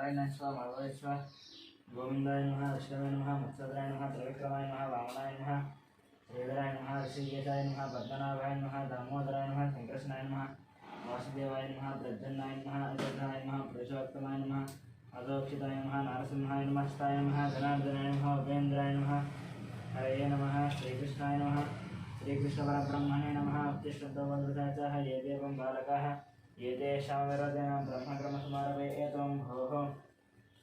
नारायणाय नमः माधवाय नमः गोविंदाय नमः विष्णवे नमः मत्स्यधराय नमः त्रिविक्रमाय नमः वामनाय नमः श्रीधराय नमः ऋषिकेशाय नमः पद्मनाभाय नमः दामोदराय नमः संकृष्णाय नमः वासुदेवाय नमः प्रद्युम्नाय नमः अनिरुद्धाय नमः पुरुषोत्तमाय नमः अधोक्षिताय नमः नारसिंहाय नमः हस्ताय नमः जनार्दनाय नमः उपेन्द्राय नमः हरये नमः श्रीकृष्णाय नमः श्रीकृष्णपरब्रह्मणे नमः उत्तिष्ठन्तोवन्दुताचः ये देवं बालकाः ये तेषां विरोधेन ब्रह्मक्रमसमारभे एतं भोः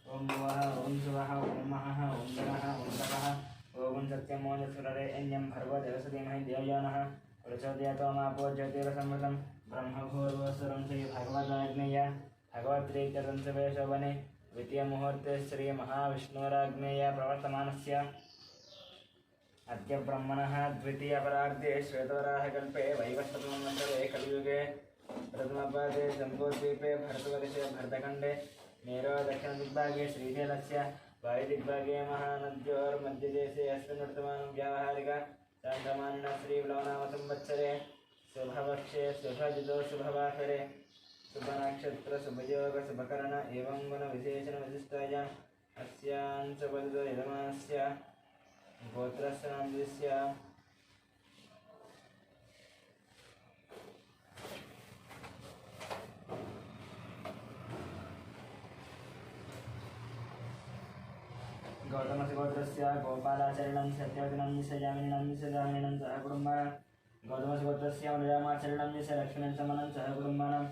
ॐ भुवः ॐ सुवः ॐ महः ॐ जनः ॐ तपः ॐ सत्यमोजसुररे एन्यं भर्गो देवसतीमहि देवयानः प्रचोदयातो मापो ज्योतिरसमृतं ब्रह्मभूर्वस्वरं श्रीभगवदाग्नेय भगवत्प्रीत्यतन्त्रवे शोभने द्वितीयमुहूर्ते श्रीमहाविष्णुराग्नेय प्रवर्तमानस्य अद्य ब्रह्मणः द्वितीयपरार्धे श्वेतवराहकल्पे वैवस्वतमन्वन्तरे कलियुगे प्रथमपादे जम्बूद्वीपे भरतवर्षे भरतखण्डे मेरो दक्षिणदिग्भागे श्रीशैलस्य वायुदिग्भागे महानद्योर्मध्यदेशे अस्मिन् वर्तमानं व्यावहारिक चान्द्रमानिनः श्रीप्लवनामसंवत्सरे शुभपक्षे शुभजितो शुभवासरे शुभनक्षत्र शुभयोग शुभकरण एवं गुणविशेषणविशिष्टायाम् अस्यां च पदितो यजमानस्य गोत्रस्य नामस्य गौतमस्य गोत्रस्य गोपालाचरणं सत्यवतिनं जामिनीनं जामिनीनं सह कुटुम्बानां गौतमस्य गोत्रस्य अनुजामाचरणं लक्ष्मणं समनं सह कुटुम्बानां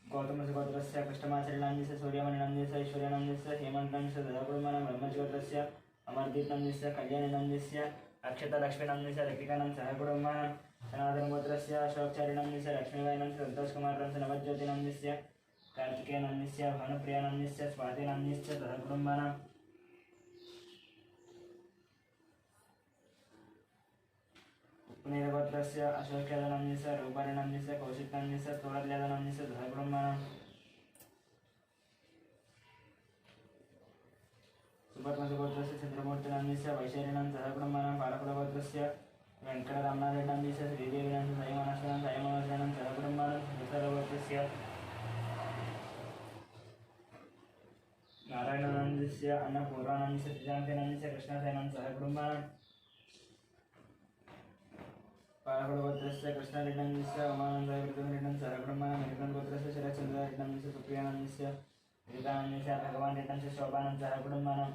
गौतमस्य गोत्रस्य कृष्णमाचरणं सूर्यमणिनं ऐश्वर्यनं हेमन्तं सदकुटुम्बानां ब्रह्मज्योत्रस्य अमरदीपनं कल्याणनं अक्षतलक्ष्मीनं लक्ष्मीकानं सह कुटुम्बानां सनातनगोत्रस्य अशोकचारिणं लक्ष्मीवायनं संतोषकुमारं नवज्योतिनं कार्तिकेयनं भानुप्रियानं स्वातिनं सह कुटुम्बानां पुनेरगोत्रस्य अशोकचारिणं रूपारिणं कौशिकनं तोरल्यादनं सह कुटुम्बानां सुभद्रगोत्रस्य चंद्रमूर्तिनं वैशेरिणं सह कुटुम्बानां पालकुलगोत्रस्य वेंकटरामनाथरेड्डं श्रीदेवीनं सायमानशनं सायमानशनं सह कुटुम्बानां सुभद्रगोत्रस्य नारायणानन्दस्य अन्नपूर्णानन्दस्य त्रिजानतेनन्दस्य कृष्णसेनं सह कुटुम्बानां पालकुलगोत्रस्य कृष्णरेड्डस्य उमानन्दस्य पृथ्वीरेड्डं सह कुटुम्बानां मेरुकण्ठगोत्रस्य शरच्चन्द्ररेड्डस्य सुप्रियानन्दस्य विवेकानन्दस्य भगवान् रेड्डस्य शोभानं सह कुटुम्बानां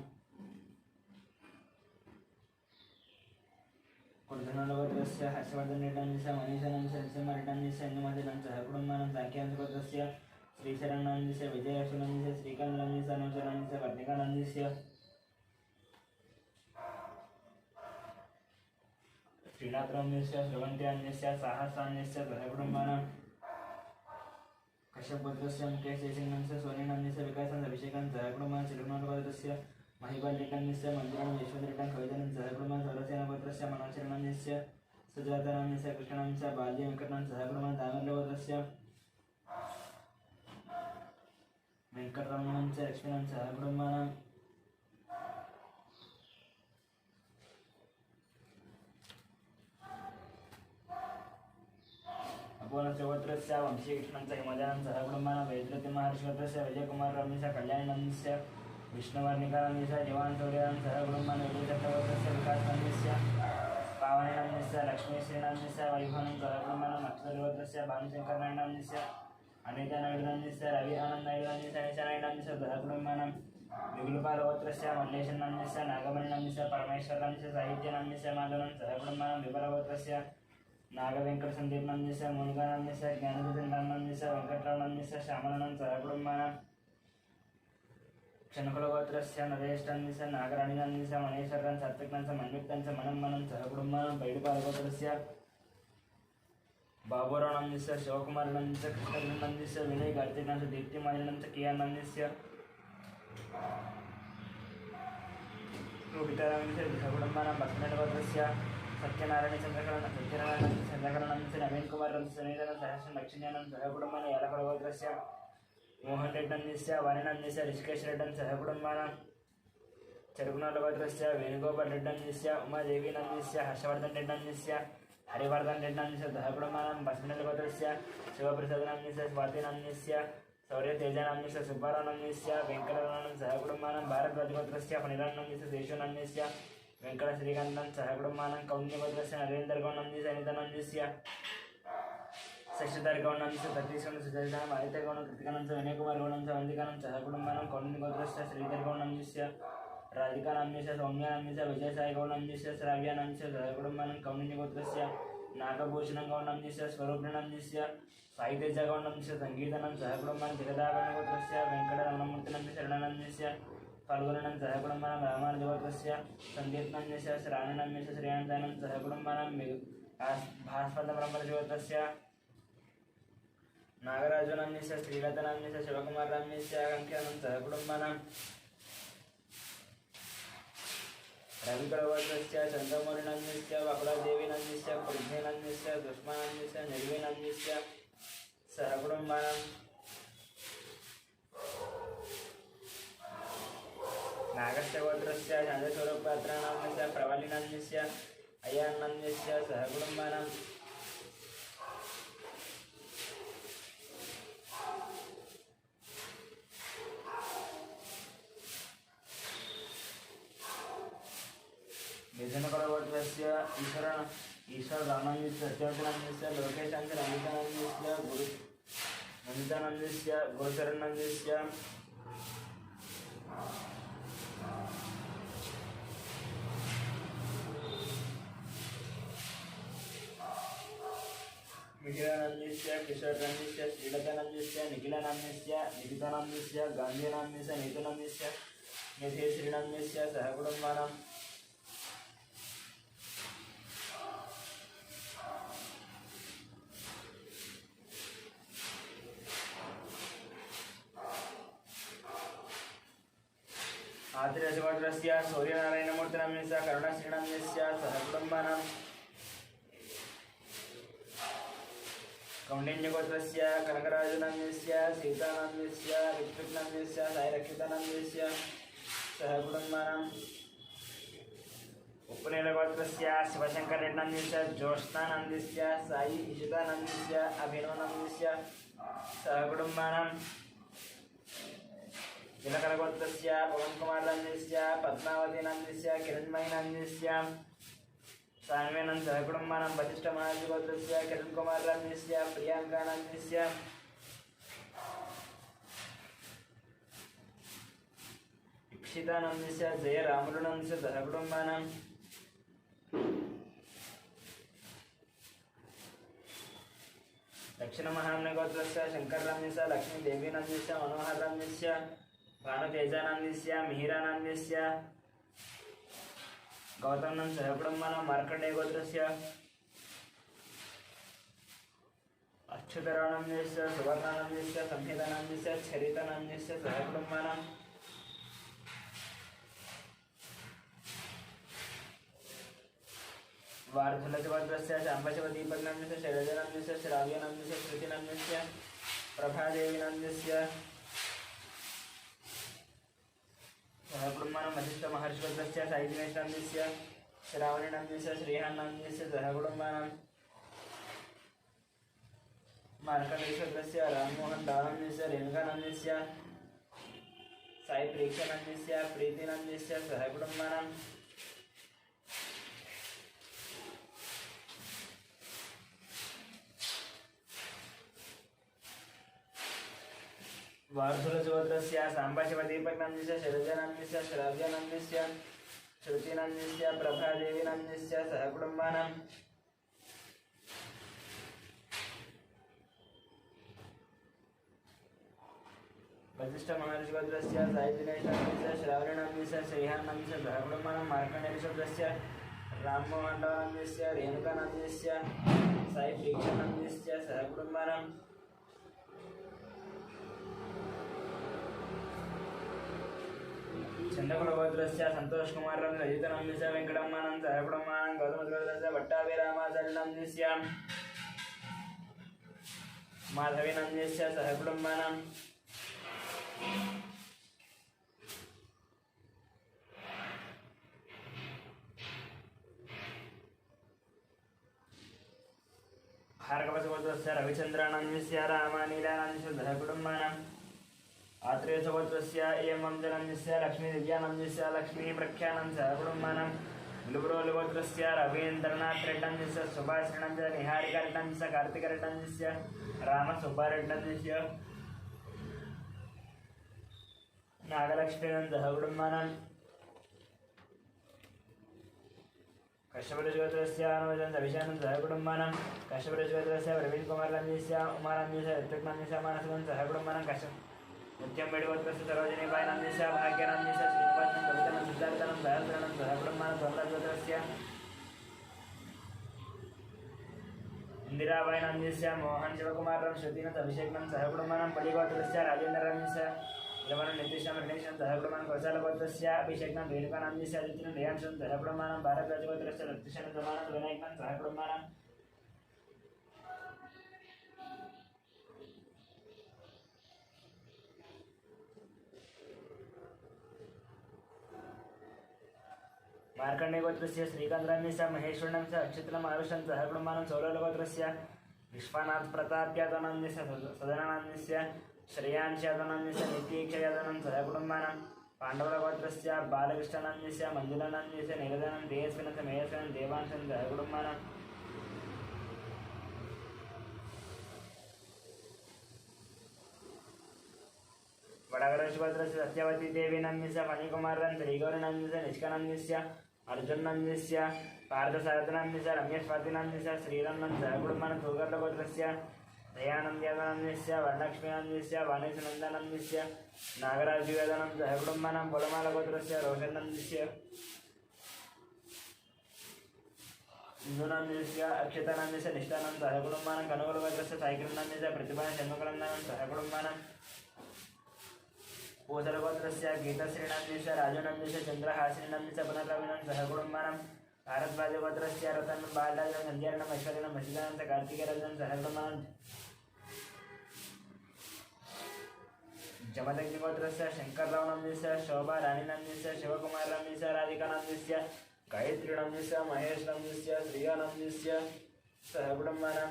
कुर्धनगोत्रस्य हर्षवर्धनरेड्डस्य मनीषानन्दस्य नरसिंहरेड्डस्य अन्यमदेनं सह कुटुम्बानां साङ्ख्यानन्दस्य श्रीशरणस्य विजयशुनन्दस्य श्रीकान्तनन्दस्य अनुचरणस्य कर्णिकानन्दस्य श्रीनाथनन्दस्य श्रवन्त्यान्यस्य साहसान्यस्य सह कुटुम्बानां कश्यपगोत्रस्य मुकेशेषिंगस्य सोनेनन्दस्य विकासस्य अभिषेकं सह कुटुम्बानां श्रीकुमारगोत्रस्य महिपालरेड्डस्य मन्दिरं यशवन्तरेड्डं कवितनं सह कुटुम्बानां सौरसेनगोत्रस्य मनोचरणस्य सुजातानन्दस्य कृष्णनन्दस्य बाल्यवेङ्कटनं सह कुटुम्बानां दामोदरगोत्रस्य वेंकटरमणं लक्ष्मीनं सह कुटुम्बानां अपोनस्य वंशीकृष्णं हिमजानं सह कुटुम्बानां वैद्यतिमहर्षिगोत्रस्य विजयकुमाररमणस्य कल्याणनन्दस्य विष्णुवर्णिकानन्दस्य जवान् सूर्यानं सह कुटुम्बानां विजयचक्रगोत्रस्य विकासनन्दस्य पावनेनन्दस्य लक्ष्मीश्रीनन्दस्य वैभवनं सह कुटुम्बानां नक्षत्रगोत्रस्य भानुशङ्करनारायणनन्दस्य अनितानायुडनन्दस्य रवि आनन्दनायुडनन्दस्य निशानायुडनन्दस्य सह कुटुम्बानां विगुलपालगोत्रस्य मल्लेशनन्दस्य नागमणिनन्दस्य परमेश्वरनन्दस्य साहित्यनन्दस्य माधवनं सह कुटुम्बानां विबलगोत्रस्य नागवेङ्कटसन्दीपनन्दस्य मुनिगानन्दस्य ज्ञानदीपनन्दस्य वेङ्कटरामनन्दस्य श्यामलनं सह कुटुम्बानां क्षणकुलगोत्रस्य नरेशनन्दस्य नागराणिनन्दस्य मनेश्वरं सात्विकनन्दस्य मन्युक्तनन्दस्य मनमनं सह कुटुम्बानां बैडुपालगोत्रस्य बाबूरावनन्दस्य शिवकुमारनन्दस्य कृष्णनन्दस्य विनय कार्तिकनन्दस्य दीप्तिमालिनन्दस्य कियानन्दस्य रोहितानन्दस्य सकुटुम्बानां बसवनगोत्रस्य सत्यनारायणचन्द्रकरणनन्दस्य चन्द्रकरणनन्दस्य नवीनकुमारनन्दस्य सुनीतनं सहस्रं लक्ष्मीनन्दं सह कुटुम्बानां यालकुलगोत्रस्य मोहनरेड्डनन्दस्य वाणिनन्दस्य ऋषिकेशरेड्डं सह कुटुम्बानां चरुकुनालगोत्रस्य वेणुगोपालरेड्डनन्दस्य उमादेवीनन्दस्य हर्षवर्धनरेड्डनन्दस्य हरिवर्धनरेड्डनन्दस्य सह कुटुम्बानां बसवनगोत्रस्य शिवप्रसादनन्दस्य स्वातिनन्दस्य शौर्यतेजानाम्निस्य सुब्बारावनाम्निस्य वेङ्कटरमणं सह कुटुम्बानां भारद्वाजगोत्रस्य फणिरान्नाम्निस्य देशोनाम्निस्य वेङ्कटश्रीकान्तं सह कुटुम्बानां कौन्यगोत्रस्य नरेन्द्रगौणाम्निस्य अनितानाम्निस्य शशिधरगौणाम्निस्य सतीशगौणं सुजयगौणं आदित्यगौणं कृतिकानं च विनयकुमारगौणं च वन्दिकानं सह कुटुम्बानां कौन्यगोत्रस्य श्रीधरगौणाम्निस्य राधिकानाम्निस्य सौम्यानाम्निस्य विजयसायगौणाम्निस्य श्राव्यानाम्निस्य सह कुटुम्बानां कौन्यगोत्रस्य नागभूषणं गौणाम्निस्य स्वरूपिणाम्निस्य साहित्यजगौणाम्निस्य सङ्गीतानं सह कुटुम्बानां जगदाभरणगोत्रस्य वेङ्कटरमणमूर्तिनाम्निस्य शरणानाम्निस्य फाल्गुनानां सह कुटुम्बानां रामानुजगोत्रस्य सन्दीप्नाम्निस्य श्रावणानाम्निस्य श्रेयांसानां सह कुटुम्बानां भास्वतब्रह्मरजगोत्रस्य नागराजनाम्निस्य श्रीलतानाम्निस्य शिवकुमारनाम्निस्य आकाङ्क्षानां सह कुटुम्बानां रविकरगोत्रस्य चन्द्रमौळिनाम्निस्य वकुलादेवीनाम्निस्य पृथ्वीनाम्निस्य दुष्मानाम्निस्य निर्वीनाम्निस्य सह कुटुम्बानां नागस्यगोत्रस्य शान्तस्वरूपपात्रानाम्निस्य प्रवालिनाम्निस्य अय्यान्नाम्निस्य सह कुटुम्बानां निधनकरगोत्रस्य ईश्वररामान्विस्य सत्यवचनान्विस्य लोकेशांस्य नन्दितानान्विस्य नन्दितानान्विस्य गोचरणान्विस्य मिहिरानान्विस्य किशोरनान्विस्य श्रीलतानान्विस्य निखिलानान्विस्य निकितानान्विस्य गान्धीनान्विस्य नीतुनान्विस्य निधेश्रीनान्विस्य सह कुटुम्बानां आदिराजगोत्रस्य सूर्यनारायणमूर्तिनाम्निस्य करुणाश्रीनाम्निस्य सह कुटुम्बानां कौण्डिन्यगोत्रस्य कनकराजनाम्निस्य सीतानाम्निस्य ऋत्विक्नाम्निस्य साईरक्षितानाम्निस्य सह कुटुम्बानां उपनीलगोत्रस्य शिवशङ्कररेड्डिनाम्निस्य ज्योत्स्नानाम्निस्य साई इशितानाम्निस्य अभिनवनाम्निस्य सह कुटुम्बानां तिलकरगोत्रस्य पवनकुमारनाम्निस्य पद्मावतीनाम्निस्य किरण्मयीनाम्निस्य सान्वेनं सह कुटुम्बानां वसिष्ठमहाराजगोत्रस्य किरणकुमारनाम्निस्य प्रियांकानाम्निस्य इक्षितानाम्निस्य जयरामुलुनाम्निस्य सह कुटुम्बानां दक्षिणमहाम्नगोत्रस्य शङ्करनाम्निस्य लक्ष्मीदेवीनाम्निस्य मनोहरनाम्निस्य भानुतेजानाम्निस्य मिहिरानाम्निस्य गौतमनं सह कुटुम्बानां मार्कण्डेयगोत्रस्य अच्युतरावनाम्निस्य सुवर्णानाम्निस्य संहितानाम्निस्य चरितानाम्निस्य सह कुटुम्बानां वार्धुलगोत्रस्य शाम्बशिवदीपकनाम्निस्य शैलजानाम्निस्य श्राव्यनाम्निस्य श्रुतिनाम्निस्य प्रभादेवीनाम्निस्य सह कुटुम्बानां वसिष्ठमहर्षिगोत्रस्य साईदिनेशनाम्निस्य श्रावणीनाम्निस्य श्रीहान्नाम्निस्य सह कुटुम्बानां मार्कण्डेयगोत्रस्य राममोहन दानाम्निस्य रेणुकानाम्निस्य साई प्रेक्षानाम्निस्य प्रीतिनाम्निस्य सह कुटुम्बानां वार्धुलगोत्रस्य साम्बशिवदीपकनाम्निस्य शैलजानाम्निस्य श्राव्यनाम्निस्य श्रुतिनाम्निस्य प्रभादेवीनाम्निस्य सह कुटुम्बानां वसिष्ठमहर्षिगोत्रस्य साईदिनेशनाम्निस्य श्रावणीनाम्निस्य श्रीहान्नाम्निस्य सह कुटुम्बानां मार्कण्डेयगोत्रस्य राममोहननाम्निस्य रेणुकानाम्निस्य साई प्रेक्षानाम्निस्य सह कुटुम्बानां चंद्रकुलगोत्रस्य संतोषकुमारं रजितनाम्निस्य वेङ्कटम्मानं सह कुटुम्बानां गौतमगोत्रस्य भट्टाभिरामाचार्यनाम्निस्य माधवीनाम्निस्य सह कुटुम्बानां भार्गवसगोत्रस्य रविचन्द्रानन्दस्य रामानीलानन्दस्य सहकुटुम्बानाम् आत्रेयसगोत्रस्य एवंजनन्दस्य लक्ष्मीदिव्यानन्दस्य लक्ष्मीप्रख्यानन्दस्य सहकुटुम्बानां लुब्रोलुगोत्रस्य रवीन्द्रनाथरेड्डन्दस्य सुभाषरेड्डन्दस्य निहारिकारेड्डन्दस्य कार्तिकरेड्डन्दस्य रामसुब्बारेड्डन्दस्य नागलक्ष्मीनन्दस्य सहकुटुम्बानां कश्यपरजगोत्रस्य अनुजनन्दस्य अभिषेकनन्दस्य सहकुटुम्बानां कश्यपरजगोत्रस्य प्रवीणकुमारनन्दस्य उमानन्दस्य ऋत्विकनन्दस्य मानसनन्दस्य सहकुटुम्बानां नित्यं बेडगोत्रस्य सरोजिनीबाईनन्दस्य भाग्यनन्दस्य श्रीनिवासनं कवितनं सिद्धार्थनं सहस्रणं सहकुटुम्बानां सोमराजगोत्रस्य इंदिराबाईनन्दस्य मोहन शिवकुमारं श्रुतिनं अभिषेकनं सहकुटुम्बानां पल्लीगोत्रस्य राजेन्द्रनन्दस्य इलवनं नितीशं रणेशं सहकुटुम्बानां कौशलगोत्रस्य अभिषेकनं रेणुकानन्दस्य आदित्यनं रेयांशं सहकुटुम्बानां भारतराजगोत्रस्य रक्तशनं समानं विनायकनं सहकुटुम्बानां मार्कण्डेयगोत्रस्य श्रीकान्तनन्दस्य महेश्वरनन्दस्य अक्षितलं आरुषं सहकुटुम्बानां सौरलगोत्रस्य विश्वनाथ प्रताप्यादनन्दस्य सदनानन्दस्य श्रेयांशयादनन्दस्य नितीक्षयादनं सहकुटुम्बानां पाण्डवगोत्रस्य बालकृष्णानन्दस्य मञ्जुलानन्दस्य निरदनं तेजस्विनस्य मेयस्विनं देवांशं सहकुटुम्बानां वडगरगोत्रस्य सत्यवती देवी नन्दस्य मणिकुमारं श्रीगौरनन्दस्य निष्कानन्दस्य अर्जुननन्दस्य पार्थसारथनन्दस्य रम्यस्वातिनन्दस्य श्रीरन्नन्दस्य सहकुटुम्बानां सुगर्लगोत्रस्य दयानन्दयादनन्दस्य वरलक्ष्मीनन्दस्य वाणीसनन्दनन्दस्य नागराजयादनं सहकुटुम्बानां पोलमालगोत्रस्य रोशनन्दस्य इंदुनन्दस्य अक्षतानन्दस्य निष्ठानं सहकुटुम्बानां कनकगोत्रस्य साईकृष्णनन्दस्य प्रतिभाषण्मुखनन्दनं सहकुटुम्बानां पूजलगोत्रस्य गीतश्रीनन्दस्य राजनन्दस्य चन्द्रहासिनीनन्दस्य पुनर्रविनं सहकुटुम्बानां भारद्वाजगोत्रस्य रतन बालराजं सञ्जयनं ऐश्वर्यनं मशिदानन्द कार्तिकेयरजं सहकुटुम्बानां जमदग्निगोत्रस्य शङ्कररावनन्दस्य शोभा राणीनन्दस्य शिवकुमारनन्दस्य राधिकानन्दस्य गायत्रीनन्दस्य महेशनन्दस्य श्रीयानन्दस्य सहकुटुम्बानां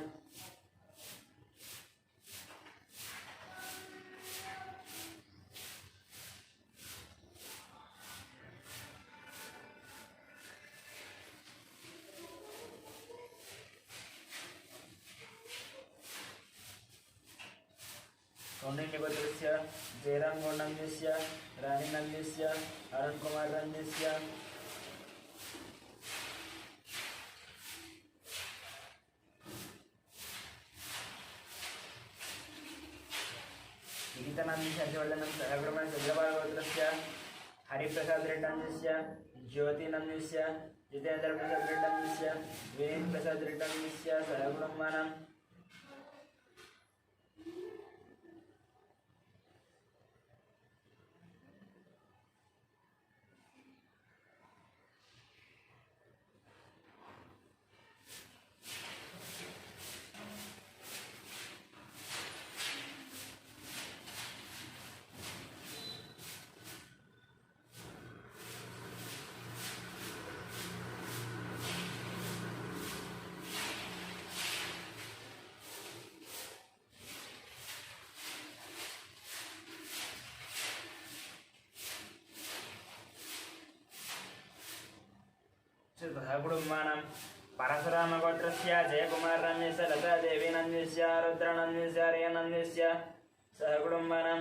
कौंडिन्यगोत्रस्य जयरामगौडनन्दस्य राणीनन्दस्य अरुणकुमारनन्दस्य गीतानन्दस्य हर्षवर्धनं सहकुटुम्बानां चन्द्रबालगोत्रस्य हरिप्रसादरेड्डन्दस्य ज्योतिनन्दस्य जितेन्द्रप्रसादरेड्डन्दस्य विनीतप्रसादरेड्डन्दस्य सहकुटुम्बानां सहकुटुम्बानां परशुरामगोत्रस्य जयकुमारनन्दस्य लतादेवीनन्दस्य रुद्रनन्दस्य हरिनन्दस्य सहकुटुम्बानां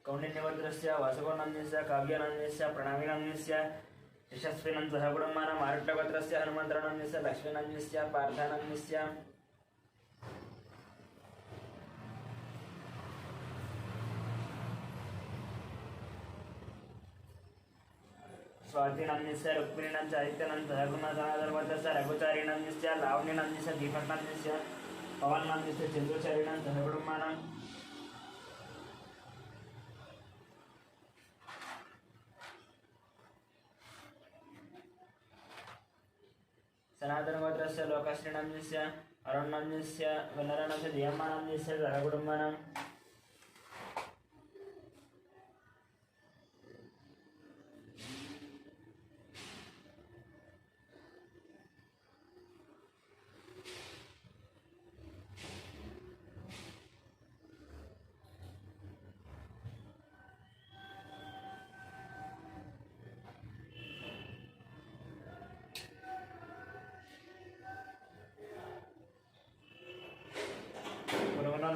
कौंडिन्यगोत्रस्य वासुगोनन्दस्य काव्यानन्दस्य प्रणवीनन्दस्य यशस्विनं सहकुटुम्बानां आरट्टगोत्रस्य हनुमन्तनन्दस्य लक्ष्मीनन्दस्य पार्थानन्दस्य स्वातिनन्दस्य रुक्मिणीनन्दस्य आदित्यनन्दस्य सहकुटुम्बानां सहकुटुम्बानां रघुचारीनन्दस्य लावण्यनन्दस्य दीपकनन्दस्य पवननन्दस्य चन्द्रचरणं सह कुटुम्बानां सनातनगोत्रस्य लोकश्रीनन्दस्य अरुणनन्दस्य वनरणस्य धियमानन्दस्य सह कुटुम्बानां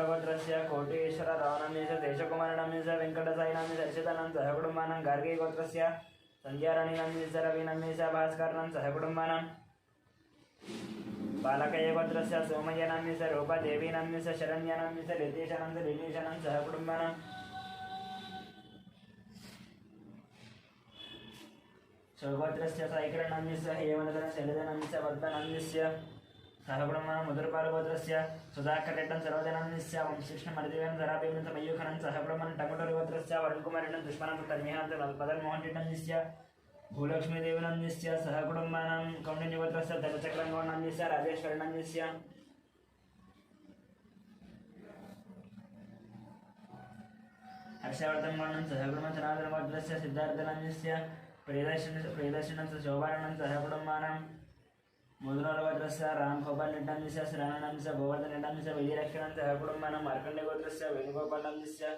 गोत्रस्य कोटेश्वर रावणस्य देशकुमारनस्य वेंकटसायिनस्य हर्षितानंद सह कुटुम्बानां गार्गे गोत्रस्य संध्याराणीनस्य रविनस्य भास्करनं सह कुटुम्बानां बालकय गोत्रस्य सोमयनस्य रूपादेवीनस्य शरण्यनस्य लितेशनस्य लिलीशनं सह कुटुम्बानां स्वगोत्रस्य साईकरणस्य हेमनदन शैलजनस्य वर्धनस्य सहकुटुम्बानां मुदुरपालगोत्रस्य सुधाकररेड्डं सर्वजनस्य वंशिष्णमर्दिवेन जराबेन मयूखनं सहकुटुम्बानां टंगुटुरगोत्रस्य वरुणकुमारेण दुष्मनं तन्मिहान्त मदनमोहनरेड्डस्य भूलक्ष्मीदेवनस्य सहकुटुम्बानां कौण्डिन्यगोत्रस्य धनचक्रगोणस्य राजेश्वरनस्य हर्षवर्धनगोणं सहकुटुम्बानां सनातनगोत्रस्य सिद्धार्थनस्य प्रियदर्शनस्य शोभाननं सहकुटुम्बानां मुद्रालगोत्रस्य रामगोपालरेड्डस्य श्रावणस्य गोवर्धनरेड्डस्य विजयलक्ष्मणस्य सहकुटुम्बानां मार्कण्डेयगोत्रस्य वेणुगोपालनस्य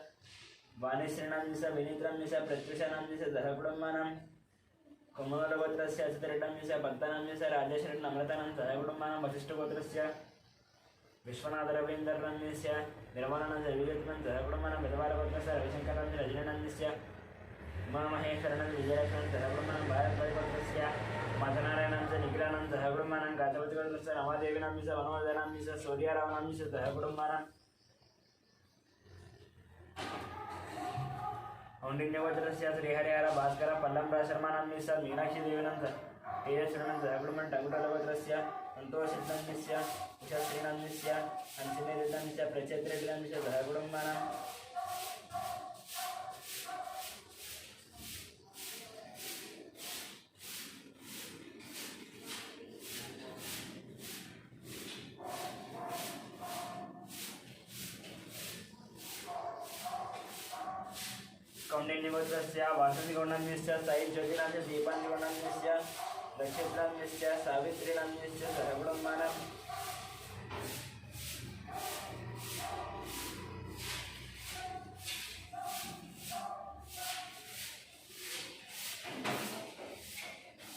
वाणीश्रीनस्य विनीत्रनस्य प्रत्युषनस्य सहकुटुम्बानां कुम्भगोत्रस्य अचितरेड्डस्य भक्तनस्य राजेश्वरन् अमृतानं सहकुटुम्बानां वसिष्ठगोत्रस्य विश्वनाथरवीन्द्रनस्य निर्मलनस्य विजयत्मन् सहकुटुम्बानां मितवारगोत्रस्य रविशङ्करनस्य रजनीनस्य उमामहेश्वरनस्य विजयलक्ष्मणं सहकुटुम्बानां भारतगोत्रस्य मधनारायणस्य निखिलानंद सहकुटुम्बानां गातवतीगोत्रस्य रमादेवीनस्य वनवर्धनस्य सूर्यरावनस्य सहकुटुम्बानां कौण्डिन्यगोत्रस्य श्रीहरिहर भास्कर पल्लंराशर्मानस्य मीनाक्षीदेवीनस्य तेजश्वरनं सहकुटुम्बानां टंगुटलगोत्रस्य संतोषितनस्य उषश्रीनस्य अंशनेरितनस्य प्रचेत्रेडिनस्य सहकुटुम्बानां कौण्डिन्यगोत्रस्य वासुदेवगौण्डस्य साई ज्योतिनाथस्य दीपान्तिगौण्डस्य नक्षत्रस्य सावित्रीनस्य सहकुटुम्बानां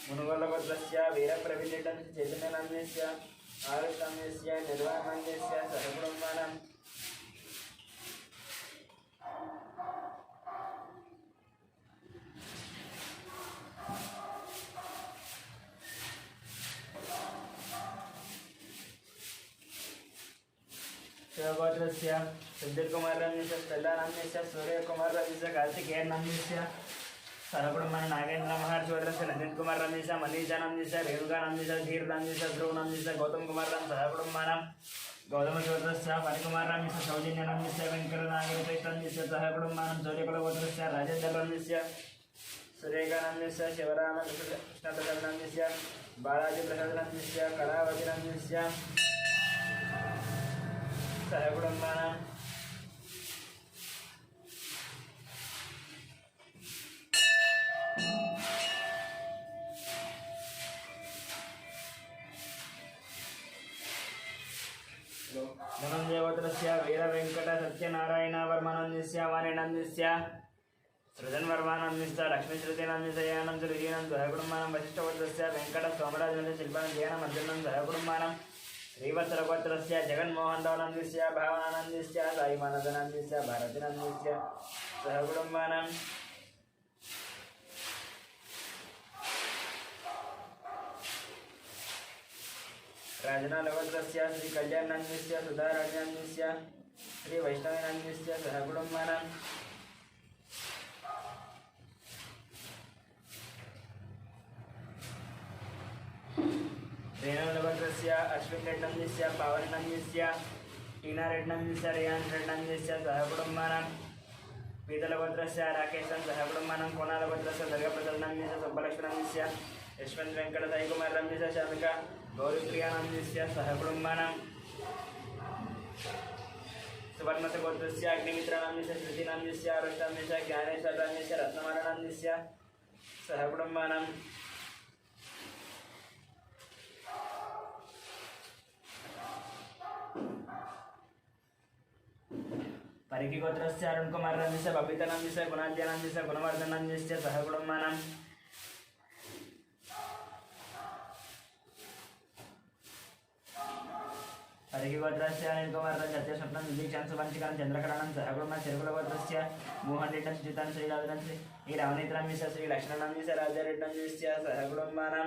मुनुगोलगोत्रस्य वीरप्रवीणस्य चैतन्यनस्य आरुषनस्य निर्वाणनस्य सहकुटुम्बानां शिवगोत्रस्य सुधीरकुमारनस्य स्टेल्लानस्य सूर्यकुमारनस्य कार्तिकेयनस्य सहकुटुम्बानां नागेन्द्र महर्षिवर्धनस्य नंदनकुमारनस्य मनीषानस्य रेणुकानस्य धीरनस्य ध्रुवनस्य गौतमकुमारन सहकुटुम्बानां गौतमगोत्रस्य फणिकुमारनस्य सौजन्यनस्य वेंकटनागेन्द्रनस्य सहकुटुम्बानां सूर्यकुलगोत्रस्य राजेन्द्रनस्य सुरेखानस्य शिवरामनस्य कृष्णप्रसादनस्य बालाजीप्रसादनस्य कलावतीनस्य सहकुटुम्बानां धनञ्जयगोत्रस्य वीरवेंकट सत्यनारायणवर्मनस्य वाणिनन्दस्य सृजनवर्मानन्दस्य लक्ष्मीश्रुतिनन्दस्य यानं सुरीनं सहकुटुम्बानां वसिष्ठगोत्रस्य वेंकटसोमराजनस्य शिल्पानन्दयनं मर्जनं सहकुटुम्बानां श्रीवत्सरगोत्रस्य जगन्मोहनरावनन्दस्य भावनानन्दस्य साईमानदनन्दस्य भारतीनन्दस्य सहकुटुम्बानां राजनालगोत्रस्य श्रीकल्याणनन्दस्य सुधारण्यनन्दस्य श्रीवैष्णवीनन्दस्य सहकुटुम्बानां रेणुनगोत्रस्य अश्विनरेड्डनस्य पावननन्दस्य टीनारेड्नंदिस्य रियान् रेड्नंदिस्य सहकुटुम्बानां पीतलगोत्रस्य राकेशं सहकुटुम्बानां कोणालगोत्रस्य दर्गप्रसन्नंदिस्य सुब्बलक्ष्मणंदिस्य यशवंत वेंकटसाईकुमारंदिस्य शर्मिका गौरीप्रियानंदिस्य सहकुटुम्बानां सुवर्णतगोत्रस्य अग्निमित्रानंदिस्य श्रुतिनंदिस्य आरुष्टानंदिस्य ज्ञानेश्वरनंदिस्य रत्नमालनंदिस्य सहकुटुम्बानां परिकिगोत्रस्य अरुणकुमारनंदिस्य बबितानंदिस्य गुणाद्यानंदिस्य गुणवर्धनंदिस्य सहकुटुम्बानां परिकिगोत्रस्य अनिलकुमारनं सत्यस्वप्नं विदीक्षां सुवंशिकां चंद्रकरानं सहकुटुम्बानां चिरकुलगोत्रस्य मोहनरेड्डं सुजितां श्रीराजनं श्री रावणेत्रंदिस्य श्री लक्ष्मणंदिस्य राजारेड्डंदिस्य सहकुटुम्बानां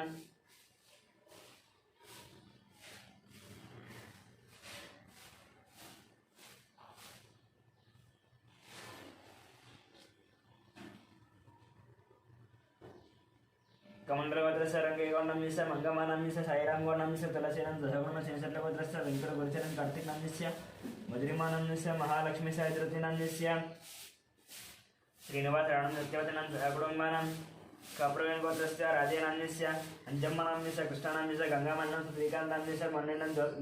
कमंडलगोत्रस्य रंगैगौंडंदिस्य मंगमानंदिस्य साईरामगौंडंदिस्य तुलसीनं सहकुटुम्बानां शेषट्लगोत्रस्य वेंकटगुरुचरन् कार्तिकनंदिस्य मधुरिमानंदिस्य महालक्ष्मी साहित्रतिनंदिस्य श्रीनिवास राणं सहकुटुम्बानां काप्रवेणगोत्रस्य राजेनंदिस्य अंजम्मनंदिस्य कृष्णानंदिस्य गंगामन्नं श्रीकान्तंदिस्य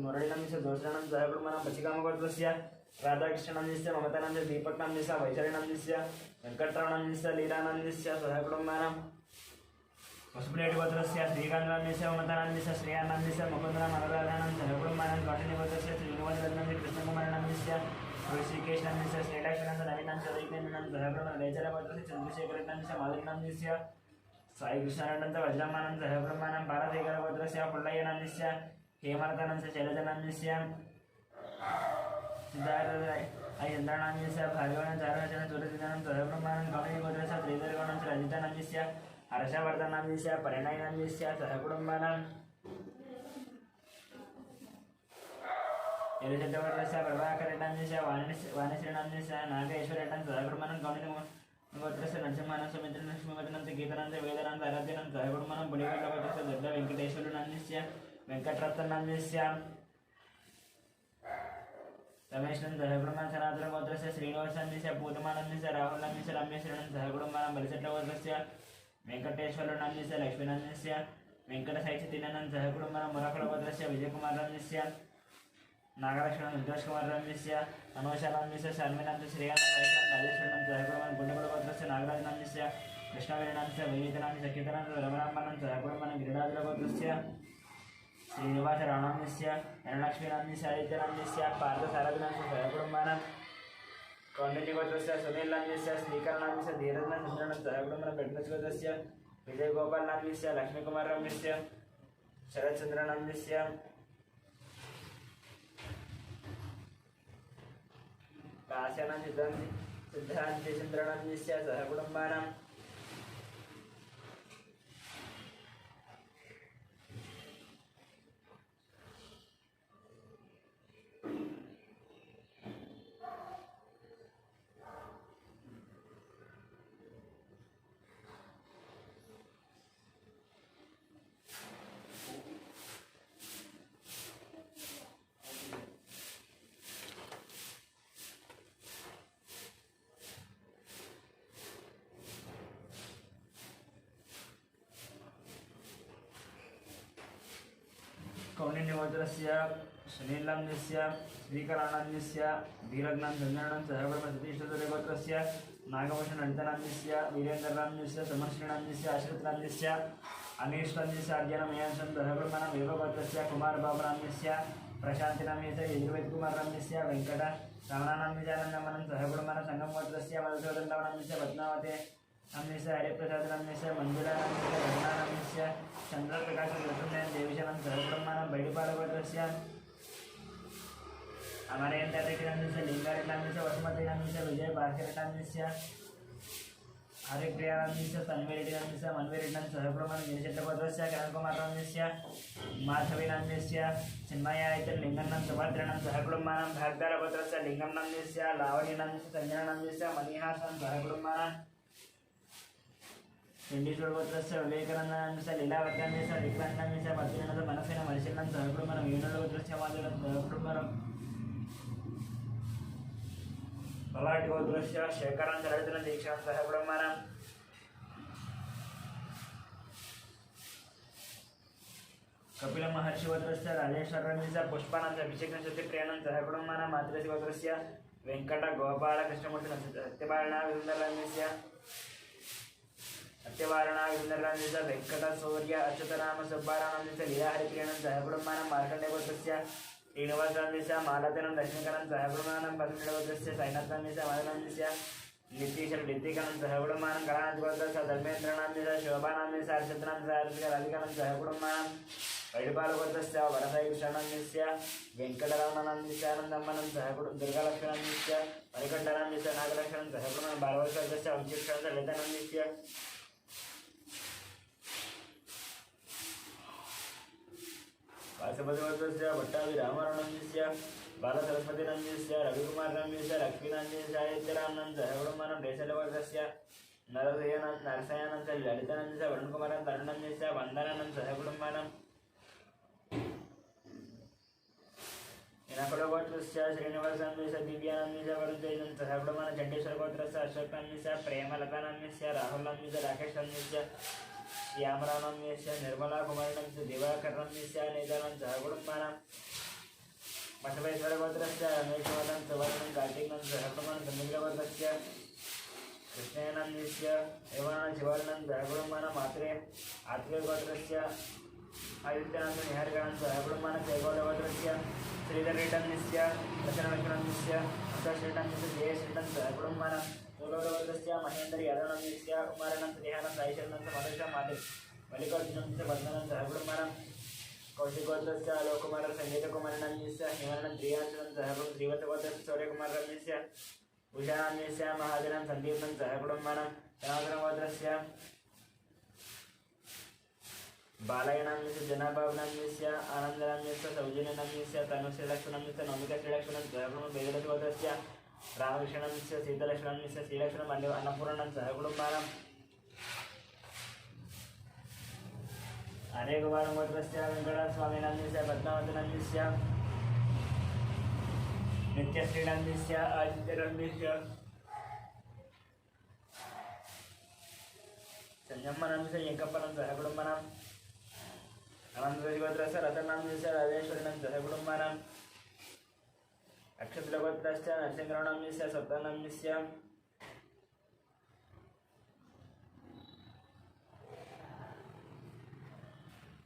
मुरळीनंदिस्य दोषानं सहकुटुम्बानां पचिकामगोत्रस्य राधाकृष्णनंदिस्य ममतानंदिस्य दीपकनंदिस्य वैशालीनंदिस्य वेंकटरमणंदिस्य लीलानंदिस्य सहकुटुम्बानां पशुपलेटगोत्रस्य श्रीकान्तनंदिस्य ममतानंदिस्य श्रेयानंदिस्य मुकुंदनं अनुराधानं सहकुटुम्बानां कौंडिन्यगोत्रस्य श्रीनिवासनंदिस्य कृष्णकुमारनंदिस्य श्रीकेशनंदिस्य श्रीलक्ष्मणं नवीनंदिस्य वैज्ञानिकं सहकुटुम्बानां रेचलगोत्रस्य चंद्रशेखरनंदिस्य माधुरीनंदिस्य साईकृष्णानंदिस्य वज्रमानं सहकुटुम्बानां पारदेकरगोत्रस्य पुल्लय्यनंदिस्य हेमलतानंदिस्य शैलजनंदिस्य सिद्धार्थ अयन्द्रानंदिस्य भार्गवनं चारुचरण तुलसीदानं सहकुटुम्बानां कौंडिन्यगोत्रस्य श्रीधरगौंडस्य रजितानंदिस्य हर्षवर्धनंदिस्य परिणयनंदिस्य सहकुटुम्बानां यलचन्द्रगोत्रस्य प्रभाकरेड्डंदिस्य वाणिश्रीनंदिस्य नागेश्वरेड्डं सहकुटुम्बानां कौंडिन्यगोत्रस्य नरसिंहानं सुमित्रनं लक्ष्मीपतिनं गीतानंद वेदानंद आराध्यनं सहकुटुम्बानां पुलिगोत्रगोत्रस्य दొడ్డ वेंकटेश्वरनंदिस्य वेंकटरत्नंदिस्य रमेशनं सहकुटुम्बानां सनातनगोत्रस्य श्रीनिवासनंदिस्य पूर्णमानंदिस्य राहुलनंदिस्य रमेशनं सहकुटुम्बानां बलिचट्लगोत्रस्य वेंकटेश्वरनंदिस्य लक्ष्मीनंदिस्य वेंकटसाईचितिननं सहकुटुम्बानां मुरकुलगोत्रस्य विजयकुमारनंदिस्य नागलक्ष्मणं निर्दोषकुमारनंदिस्य अनुषानंदिस्य शर्मिनंदिस्य श्रेयानं वैशालं राजेश्वरनं सहकुटुम्बानां गुण्डकुलगोत्रस्य नागराजनंदिस्य कृष्णवीरनंदिस्य वैनीतनंदिस्य कीर्तनं रमणाम्बानं सहकुटुम्बानां गिरिराजगोत्रस्य श्रीनिवास राणंदिस्य धनलक्ष्मीनंदिस्य आदित्यनंदिस्य पार्थसारथिनंदिस्य सहकुटुम्बानां कौंडिन्यगोत्रस्य सुनीलनंदिस्य श्रीकरनंदिस्य धीरजनचन्द्रनं सहकुटुम्बानां पेट्नस्गोत्रस्य विजयगोपालनंदिस्य लक्ष्मीकुमारनंदिस्य शरत्चन्द्रनंदिस्य काश्यानं सिद्धान्तिचन्द्रनंदिस्य सहकुटुम्बानां कौंडिन्यगोत्रस्य सुनीलनंदिस्य श्रीकरानंदिस्य धीरज्ञानं चन्द्रनं सहकुटुम्बानां सतीशगोत्रस्य नागभूषणनंदितनंदिस्य वीरेन्द्रनंदिस्य सुमश्रीनंदिस्य आश्रितनंदिस्य अनीशनंदिस्य अर्जुनमयांशं सहकुटुम्बानां योगगोत्रस्य कुमारबाबुनंदिस्य प्रशान्तिनंदिस्य यजुर्वेदकुमारनंदिस्य वेंकट रमणानंदिजानन्दमनं सहकुटुम्बानां संगमगोत्रस्य मधुसूदननंदिस्य पद्मावते नंदिस्य हरिप्रसादनंदिस्य मंजुलानंदिस्य रमणानंदिस्य चंद्रप्रकाश लक्ष्मण देवीशनं सहकुटुम्बानां बैडिपालगोत्रस्य अमरेन्द्रनंदिस्य लिंगारेड्डंदिस्य वसुमतीनंदिस्य विजय भास्करेड्डंदिस्य हरिप्रियानंदिस्य तन्वीरेड्डंदिस्य मन्वीरेड्डं सहकुटुम्बानां गिरिशेट्टगोत्रस्य किरणकुमारनंदिस्य माधवीनंदिस्य चिन्मयायतलिंगन्नं सुभद्रनं सहकुटुम्बानां भाग्यलगोत्रस्य लिंगमनंदिस्य लावणीनंदिस्य संजननंदिस्य मणिहासनं सहकुटुम्बानां चंडीश्वरगोत्रस्य विवेकानंदनंदिस्य लीलावत्यानंदिस्य विक्रांतनंदिस्य पद्मिनंदिस्य मनसेन मरिशिनं सहकुटुम्बानां वीणुलगोत्रस्य माधुरं सहकुटुम्बानां बलाढ्य गोत्रस्य शेखरं चरचरं दीक्षां सह कुटुम्बानां कपिल महर्षि गोत्रस्य राजेश्वरस्य पुष्पानंद अभिषेक सत्यप्रियानंद सह कुटुम्बानां मातृश्री गोत्रस्य वेंकट गोपाल कृष्णमूर्ति सत्यभारणा विरुद्धरामस्य सत्यभारणा विरुद्धरामस्य वेंकट सूर्य अच्युतराम सुब्बारानंदस्य लीला हरिप्रियानंद सह कुटुम्बानां मार्कंडेय गोत्रस्य श्रीनिवासानंदस्य मालतेनं लक्ष्मीकानंद सह कुटुम्बानां पद्मनाभ गोत्रस्य साईनाथानंदस्य माधवानंदस्य नितीश्वर नित्यानंद सह कुटुम्बानां कलानंद गोत्रस्य धर्मेंद्रनाथस्य शोभानंदस्य हर्षितनाथस्य राधिकानंद सह कुटुम्बानां वैडपाल गोत्रस्य वरसाई कृष्णानंदस्य वेंकटरामानंदस्य आनंदम्मानंद सह दुर्गालक्ष्मीनंदस्य मणिकंठनंदस्य नागलक्ष्मण सह कुटुम्बानां बालवर्षस्य वंशीकृष्णस्य ललितानंदस्य वासुपति गोत्रस्य भट्टाभिरामानंदस्य बालसरस्वतीनंदस्य रविकुमारनंदस्य लक्ष्मीनंदस्य साहित्यरामनंद सह कुटुम्बानां देशल गोत्रस्य नरसयानंद ललितानंदस्य वरुणकुमारं तरुणंदस्य वंदनानंद सह कुटुम्बानां इनाकुल गोत्रस्य श्रीनिवासानंदस्य दिव्यानंदस्य वरुणतेजं सह कुटुम्बानां चंडेश्वर गोत्रस्य अशोकनंदस्य प्रेमलतानंदस्य राहुलनंदस्य राकेशनंदस्य श्यामरानंदस्य निर्मला कुमारनंदस्य दिवाकरनंदस्य निदानंद सह कुटुम्बानां बसवेश्वर गोत्रस्य रमेशवदं सुवर्णं कार्तिकनं सह कुटुम्बानां समुद्र गोत्रस्य कृष्णेनंदस्य एवं शिवर्णं सह कुटुम्बानां मात्रे आत्रे गोत्रस्य आदित्यानंद निहारकानंद सह कुटुम्बानां जयगौड गोत्रस्य श्रीधर रेड्डन्स्य प्रसन्नलक्ष्मणस्य अन्तश्रेड्डन्स्य जयश्रेड्डन् सह कुटुम्बानां सूरगौडस्य महेंद्र यादवनंदस्य कुमारानंद देहानंद साईशरणंद मधुषा माधव मल्लिकार्जुनंस्य पद्मनाभं सह कुटुम्बानां कौशिकगोत्रस्य आलोककुमार संगीतकुमारनंदस्य हिमानंद प्रियांशनं सह श्रीवत्सगोत्रस्य सूर्यकुमारनंदस्य उषानंदस्य महाजनं संदीपनं सह कुटुम्बानां जनार्दनगोत्रस्य बालयनंदस्य जनाभावनंदस्य आनंदनंदस्य सौजन्यनंदस्य तनुश्रीलक्ष्मणंदस्य नमिका श्रीलक्ष्मणं सह वेदगोत्रस्य रामकृष्णंस्य सीतालक्ष्मणंस्य श्रीलक्ष्मणं अन्नपूर्णं सह कुटुम्बानां अनेकवारं गोत्रस्य वेंकटस्वामिनंदस्य पद्मावतनंदस्य नित्यश्रीनंदस्य आदित्यनंदस्य संयमनंदस्य यंकप्पनं सह कुटुम्बानां अनन्तगोत्रस्य रतनंदस्य राजेश्वरीनं सह कुटुम्बानां अक्षत्रगोत्रस्य नरसिंहरावनंदस्य सप्तनंदस्य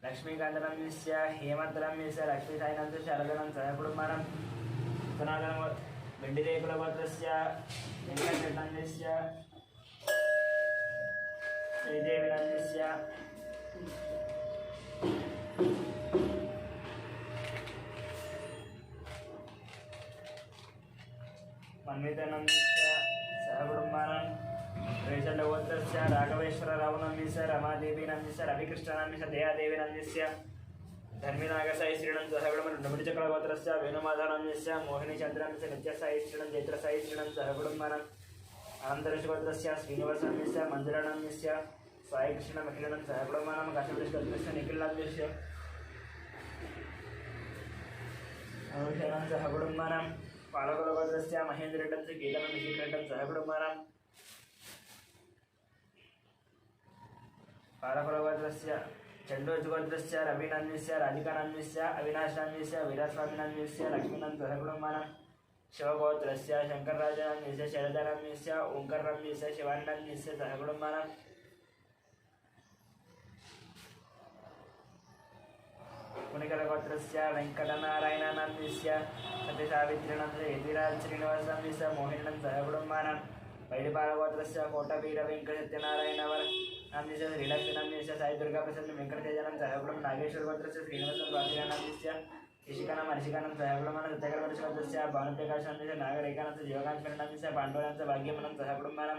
लक्ष्मीकान्तनंदस्य हेमन्तनंदस्य लक्ष्मीसाईनंदस्य शारदानं सह कुटुम्बानां सनातन बेण्डिदेकुलगोत्रस्य वेंकटरेड्डनंदस्य श्रीदेवीनंदस्य मन्वितानंदस्य सह कुटुम्बानां रेशलगोत्रस्य राघवेश्वररावनंदस्य रमादेवीनंदस्य रविकृष्णनंदस्य दयादेवीनंदस्य धर्मीनागसाई श्रीणं सह कुटुम्बानां डमरुचक्रगोत्रस्य वेणुमाधवनंदस्य मोहिनीचन्द्रनंदस्य नित्यसाई श्रीणं जैत्रसाई श्रीणं सह कुटुम्बानां आनन्दऋषिगोत्रस्य श्रीनिवासनंदस्य मन्दिरानंदस्य साईकृष्णमखिलनं सह कुटुम्बानां काशीपुरस्य निखिलनंदस्य अनुषणं सह कुटुम्बानां पालकुलगोत्रस्य महेंद्ररेड्डस्य गीतमनिशिखरेड्डं सह कुटुम्बानां पालकुलगोत्रस्य चंडोजगोत्रस्य रविनंदस्य राधिकानंदस्य अविनाशनंदस्य वीरस्वामिनंदस्य लक्ष्मीनंद सह कुटुम्बानां शिवगोत्रस्य शंकरराजनंदस्य शरदानंदस्य ओंकारनंदस्य शिवानंदस्य सह कुटुम्बानां कुणिकलगोत्रस्य वेंकटनारायणानंदस्य सत्यसावित्रीनंदस्य यतिराज श्रीनिवासनंदस्य मोहिनीनंद सह कुटुम्बानां वैडिपालगोत्रस्य कोटवीर वेंकटसत्यनारायणनंदस्य श्रीलक्ष्मीनंदस्य साई दुर्गाप्रसन्न वेंकटतेजानंद सह कुटुम्बानां नागेश्वरगोत्रस्य श्रीनिवासन स्वातिनंदस्य ऋषिकानं हर्षिकानं सह कुटुम्बानां सत्यकर्मगोत्रस्य भानुप्रकाशनंदस्य नागरेखानंदस्य जीवकांतनंदस्य पांडवानंदस्य भाग्यमनं सह कुटुम्बानां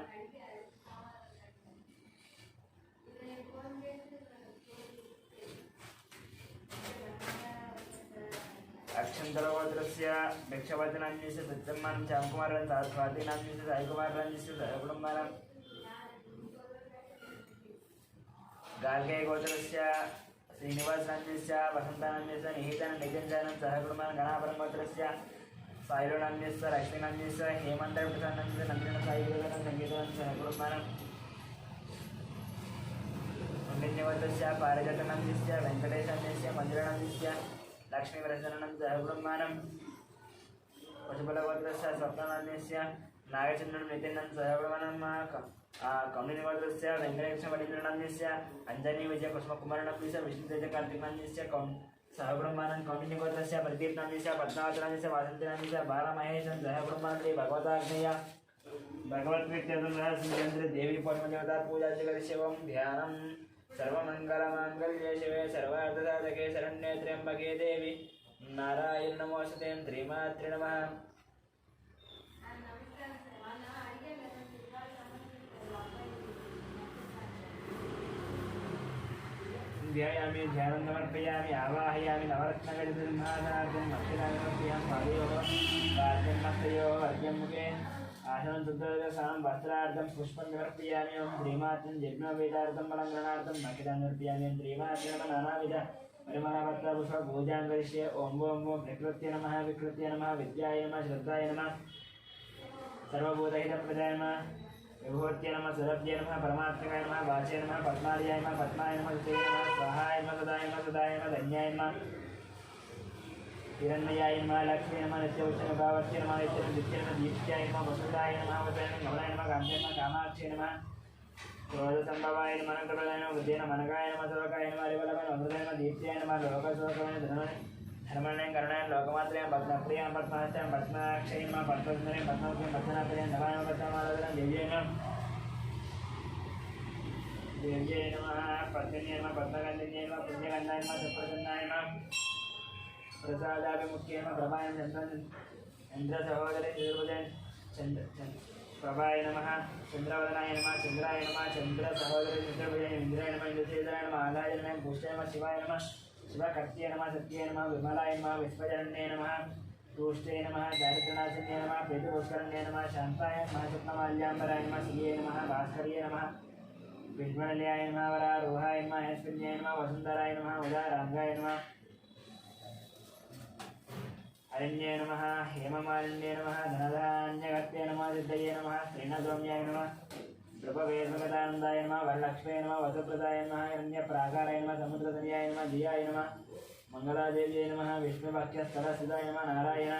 अक्षन्तरगोत्रस्य भिक्षवदनंदस्य सत्यम्मानं श्यामकुमारं स्वातिनंदस्य साईकुमारनंदस्य सह कुटुम्बानां गार्गेयगोत्रस्य श्रीनिवासनंदस्य वसन्तानंदस्य निहितानं निजञ्जानं सह कुटुम्बानां गणापुरगोत्रस्य సాయిలో నందిస్తా లక్ష్మీ నందిస్తా హేమంత నందిస్తా నందిన సాయి సంగీతం కుటుంబానం పుణ్యవతస్య పారిజటనందిస్య వెంకటేశాన్యస్య మందిరనందిస్య లక్ష్మీవరసనంద కుటుంబానం పశుబలవతస్య స్వప్ననందిస్య నాగచంద్రుడు నితిన్నం సహకుటుంబానం కౌండినివతస్య వెంకటేశ్వరీంద్రనందిస్య అంజనీ విజయ కుసుమకుమారనందిస్య విష్ణుతేజ కార్తీకనందిస్య సహకుటుంబానం కౌండినివతస్య ప్రదీప్నందిస్య పద్మావతనందిస్య వాసంతినందిస్య బాలమహేశం సహకుటుంబానం భగవతాగ్నేయ भगवत्कृत्यन्द्र देवी पद्मदेवता पूजा शिवम ध्यानम सर्वमंगलमांगल्ये शिवे सर्वार्थसाधके शरण्ये त्र्यंबके देवी नारायण नमोस्तुते श्रीमात्रे नमः। ध्यायामि ध्यानं समर्पयामि आवाहयामि नवरत्नगजसिंहासनार्थं अक्षरामर्पयामि पादयोः वाद्यन्मस्तयोः अर्घ्यं मुखे आसनं तद्वदसानं वस्त्रार्थं पुष्पं समर्पयामि ओं श्रीमात्रं यज्ञोपवीतार्थं अलङ्करणार्थं नक्षत्रान् समर्पयामि श्रीमात्रेण नानाविध परिमलपत्रपुष्पपूजां करिष्ये ओं विकृत्य नमः विद्याय नमः श्रद्धाय नमः सर्वभूतहितप्रदाय नमः विभूत्यै नमः सुरभ्यै नमः परमात्मकाय नमः वाचे नमः पद्मार्याय नमः पद्माय नमः सुते नमः स्वाहाय नमः सदाय नमः धन्याय नमः हिरण्मयाय नमः लक्ष्मी नमः नित्योच्चभावत्यै नमः नित्य नमः दीप्त्याय नमः वसुदाय नमः वसुदाय नमः नमः कान्ताय नमः कामाक्षी नमः क्रोधसम्भवाय नमः अनन्तप्रदाय नमः बुद्धे नमः मनकाय नमः सर्वकाय नमः हरिवल्लभाय नमः अमृताय नमः दीप्त्याय नमः लोकस्वरूपाय धर्मण्यं करुणाय लोकमात्रयां पद्मप्रियां पद्मास्यां पद्माक्षयं नमः पद्मसुन्दरीं पद्मवतीं पद्मनाभयां नमाय नमः पद्माराधनां देव्यै नमः पद्मिन्यै नमः पद्मगन्धिन्यै नमः पुण्यगन्धाय नमः सत्प्रसन्नाय नमः प्रसादाभिमुख्ये नमः प्रभाय चन्द्रसहोदरे प्रभाय नमः चन्द्रवदनाय नमः चन्द्राय नमः चन्द्रसहोदरे चन्द्रभुजाय इन्द्राय नमः इन्द्रसेनाय नमः आदाय नमः पुष्टाय नमः शिवाय नमः शिवकर्त्ये नमः सत्ये नमः विमलाय नमः विश्वजनन्ये नमः तुष्टे नमः दारिद्र्यनाशिन्ये नमः प्रीतिपुष्करण्ये नमः शान्ताय नमः स्वप्नमाल्याम्बराय नमः श्रिये नमः भास्कर्ये नमः विद्मनलयाय नमः वरारोहाय नमः हेस्पिन्ये नमः वसुन्धराय नमः उदाराङ्गाय नमः अरण्ये नमः हेममालिन्ये नमः धनधान्यगत्ये नमः सिद्धये नमः श्रीणद्रम्याय नमः द्रपवेदगतानन्दाय नमः वरलक्ष्म्ये नमः वसुप्रदाय नमः हिरण्यप्राकाराय नमः समुद्रतनयाय नमः धियाय नमः मङ्गलादेव्यै नमः विष्णुभक्ष्यस्तरसिदाय नमः नारायण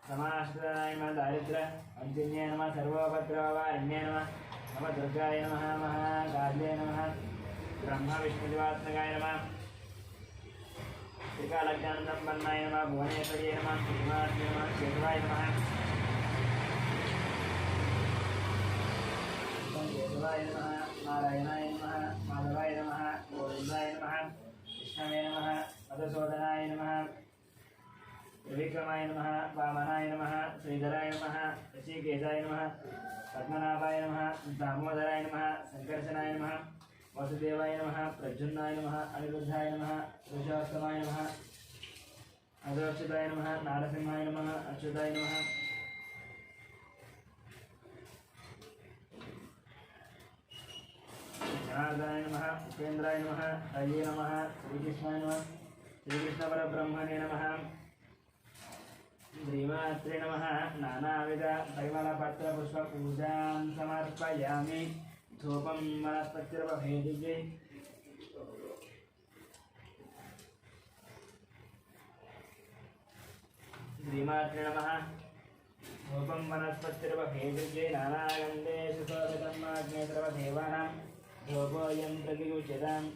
समाश्रिताय नमः दारिद्र्य अन्तिन्ये नमः सर्वोपद्रवारण्ये नमः नमः दुर्गाय नमः महाकाल्ये नमः ब्रह्म विष्णुदेवात्मकाय नमः त्रिकालज्ञानसम्पन्नाय नमः भुवनेश्वर्ये नमः श्रीमात्रे नमः केशवाय नमः केशवाय नमः नारायणाय नमः माधवाय नमः गोविन्दाय नमः कृष्णाय नमः मधुसूदनाय नमः त्रिविक्रमाय नमः वामनाय नमः श्रीधराय नमः ऋषिकेशाय नमः पद्मनाभाय नमः दामोदराय नमः संकर्षणाय नमः वासुदेवाय नमः प्रद्युम्नाय नमः अनिरुद्धाय नमः पुरुषोत्तमाय नमः अदोक्षिताय नमः नारसिंहाय नमः अच्युताय नमः जनार्दनाय नमः उपेन्द्राय नमः हये नमः श्रीकृष्णाय नमः श्रीकृष्णपरब्रह्मणे नमः श्रीमात्रे नमः नानाविध परिमलपत्रपुष्पपूजां समर्पयामि धूपं वनस्पतिर्वभेदिके श्रीमात्रे नमः धूपं वनस्पतिर्वभेदिके नानागन्धेषु शोभितं अग्ने सर्वदेवानां धूपोऽयं प्रतिगुच्यताम्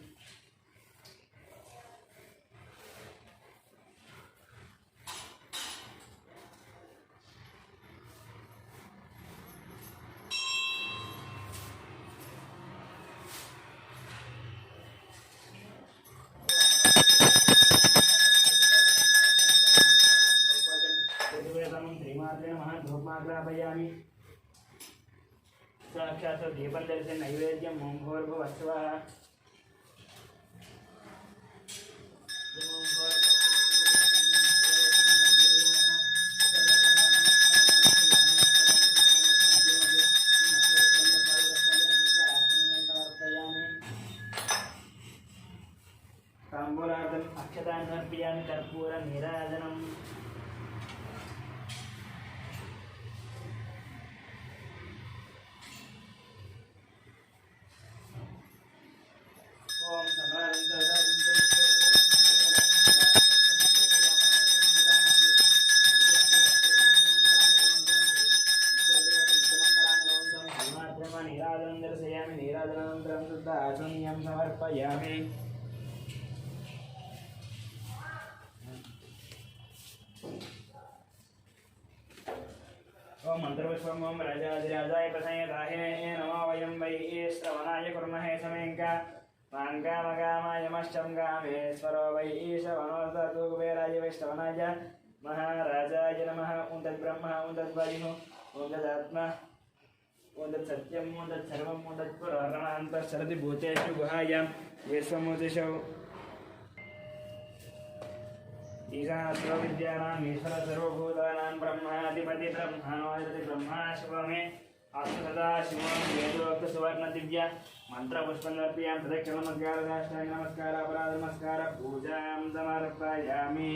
धूपमाग्रापयामि साक्षात् दीपं दर्शय नैवेद्यं ओं भूर्भुवस्सुवः ताम्बूलार्थम् अक्षतान् समर्पयामि कर्पूरनीराजनम् नीराजनं दर्शयामि नीराजनानन्तरं शुद्धाचमनीयं समर्पयामि ओम मंत्रपुष्पम ओम राजाधिराजाय प्रसन्नताहिने नमो वयं वै श्रवणाय कुर्महे समेङ्का माङ्गामगामायमश्चं गामेश्वरो वै ईशवनोऽस्तु कुबेराय वैष्णवनाय महाराजाय नमः ॐ तद्ब्रह्म ॐ तद्वायुः ॐ तदात्मा ॐ तत्सत्यम् ॐ तत्सर्वम् ॐ तत्पुराणन्तश्चरति भूतेषु गुहायां विश्वमूर्तिषु ईशानस्व विद्यानाम् ईश्वर सर्वभूतानां ब्रह्माधिपति ब्रह्माणोऽधिपति ब्रह्मा शिवमे अस्तु सदा शिवं वेदोक्त सुवर्ण दिव्य मंत्रपुष्पं समर्पयामि प्रदक्षिण नमस्कार साष्टांग नमस्कार अपराध नमस्कार पूजां समर्पयामि।